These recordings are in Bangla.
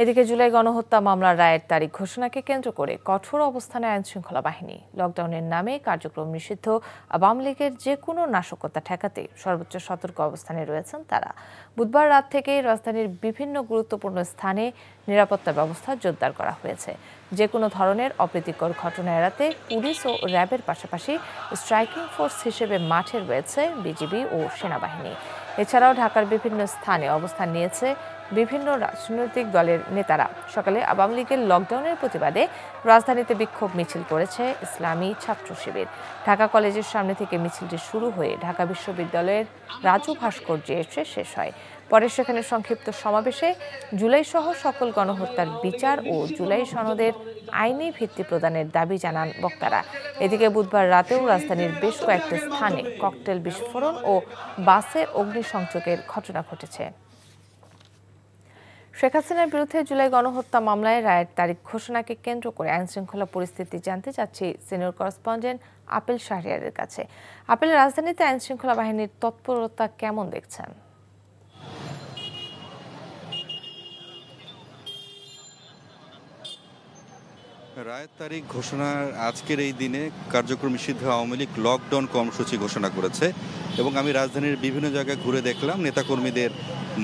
এদিকে জুলাই গণহত্যা মামলার রায়ের তারিখ ঘোষণাকে কেন্দ্র করে কঠোর অবস্থানে আইনশৃঙ্খলা বাহিনী। লকডাউনের নামে কার্যক্রম নিষিদ্ধ আওয়ামী লীগের যে কোনো নাশকতা ঠেকাতে সর্বোচ্চ সতর্ক অবস্থানে রয়েছেন তারা। বুধবার রাত থেকেই রাজধানীর বিভিন্ন গুরুত্বপূর্ণ স্থানে নিরাপত্তা ব্যবস্থা জোরদার করা হয়েছে। যে কোনো ধরনের অপ্রীতিকর ঘটনা এড়াতে পুলিশ ও র্যাবের পাশাপাশি স্ট্রাইকিং ফোর্স হিসেবে মাঠে রয়েছে বিজিবি ও সেনাবাহিনী। এছাড়াও ঢাকার বিভিন্ন স্থানে অবস্থান নিয়েছে বিভিন্ন রাজনৈতিক দলের নেতারা। সকালে আওয়ামী লীগের লকডাউনের প্রতিবাদে রাজধানীতে বিক্ষোভ মিছিল করেছে ইসলামী ছাত্র শিবির। ঢাকা কলেজের সামনে থেকে মিছিলটি শুরু হয়ে ঢাকা বিশ্ববিদ্যালয়ের রাজু ভাস্কর্যে এসে শেষ হয়। পরে সেখানে সংক্ষিপ্ত সমাবেশে জুলাই সহ সকল গণহত্যার বিচার ও জুলাই সনদের আইনি ভিত্তি প্রদানের দাবি জানান বক্তারা। এদিকে বুধবার রাতেও রাজধানীর বেশ কয়েকটি স্থানে ককটেল বিস্ফোরণ ও বাসে অগ্নিসংযোগের ঘটনা ঘটেছে। শেখ হাসিনার বিরুদ্ধে জুলাই গণহত্যা মামলায় রায়ের তারিখ ঘোষণাকে কেন্দ্র করে আইনশৃঙ্খলা পরিস্থিতি জানতে চাচ্ছি সিনিয়র করেসপন্ডেন্ট আপেল শাহরিয়ারের কাছে। আপেল, রাজধানীতে আইনশৃঙ্খলা বাহিনীর তৎপরতা কেমন দেখছেন? রায়ের তারিখ ঘোষণার আজকের এই দিনে কার্যক্রম নিষিদ্ধ আওয়ামী লীগ লকডাউন কর্মসূচি ঘোষণা করেছে এবং আমি রাজধানীর বিভিন্ন জায়গায় ঘুরে দেখলাম নেতাকর্মীদের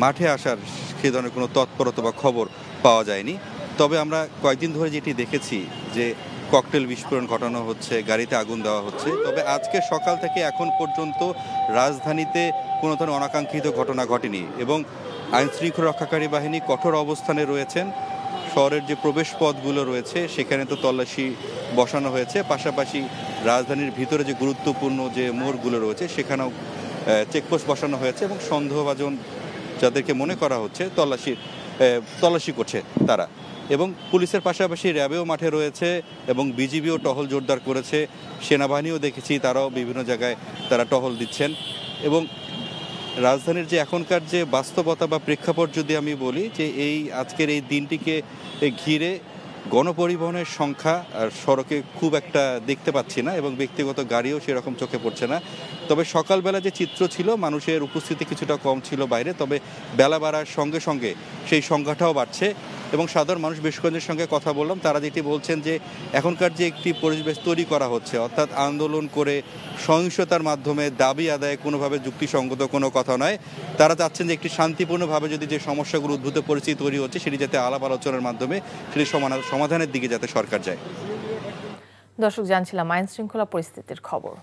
মাঠে আসার সে ধরনের কোনো তৎপরতা বা খবর পাওয়া যায়নি। তবে আমরা কয়েকদিন ধরে যেটি দেখেছি যে ককটেল বিস্ফোরণ ঘটানো হচ্ছে, গাড়িতে আগুন দেওয়া হচ্ছে। তবে আজকে সকাল থেকে এখন পর্যন্ত রাজধানীতে কোনো ধরনের অনাকাঙ্ক্ষিত ঘটনা ঘটেনি এবং আইনশৃঙ্খলা রক্ষাকারী বাহিনী কঠোর অবস্থানে রয়েছেন। শহরের যে প্রবেশ পথগুলো রয়েছে সেখানে তো তল্লাশি বসানো হয়েছে, পাশাপাশি রাজধানীর ভিতরে যে গুরুত্বপূর্ণ যে মোড়গুলো রয়েছে সেখানেও চেকপোস্ট বসানো হয়েছে এবং সন্দেহভাজন যাদেরকে মনে করা হচ্ছে তল্লাশি করছে তারা। এবং পুলিশের পাশাপাশি র্যাবেও মাঠে রয়েছে এবং বিজিবিও টহল জোরদার করেছে। সেনাবাহিনীও দেখেছি তারাও বিভিন্ন জায়গায় তারা টহল দিচ্ছেন। এবং রাজধানীর যে এখনকার যে বাস্তবতা বা প্রেক্ষাপট যদি আমি বলি যে এই আজকের এই দিনটিকে ঘিরে গণপরিবহনের সংখ্যা আর সড়কে খুব একটা দেখতে পাচ্ছি না এবং ব্যক্তিগত গাড়িও সেরকম চোখে পড়ছে না। তবে সকালবেলা যে চিত্র ছিল মানুষের উপস্থিতি কিছুটা কম ছিল বাইরে, তবে বেলা বাড়ার সঙ্গে সঙ্গে সেই সংখ্যাটাও বাড়ছে এবং সাধারণ মানুষ বেশ কয়েকজনের সঙ্গে কথা বললাম, তারা যেটি বলছেন যে এখনকার যে একটি পরিবেশ তৈরি করা হচ্ছে, অর্থাৎ আন্দোলন করে সহিংসতার মাধ্যমে দাবি আদায় কোনোভাবে যুক্তিসঙ্গত কোনো কথা নয়। তারা চাচ্ছেন যে একটি শান্তিপূর্ণভাবে যদি যে সমস্যাগুলো উদ্ভূত পরিস্থিতি তৈরি হচ্ছে সেটি যাতে আলাপ আলোচনার মাধ্যমে সেটি সমাধানের দিকে যাতে সরকার যায়। দর্শক, জানছিলাম আইন শৃঙ্খলা পরিস্থিতির খবর।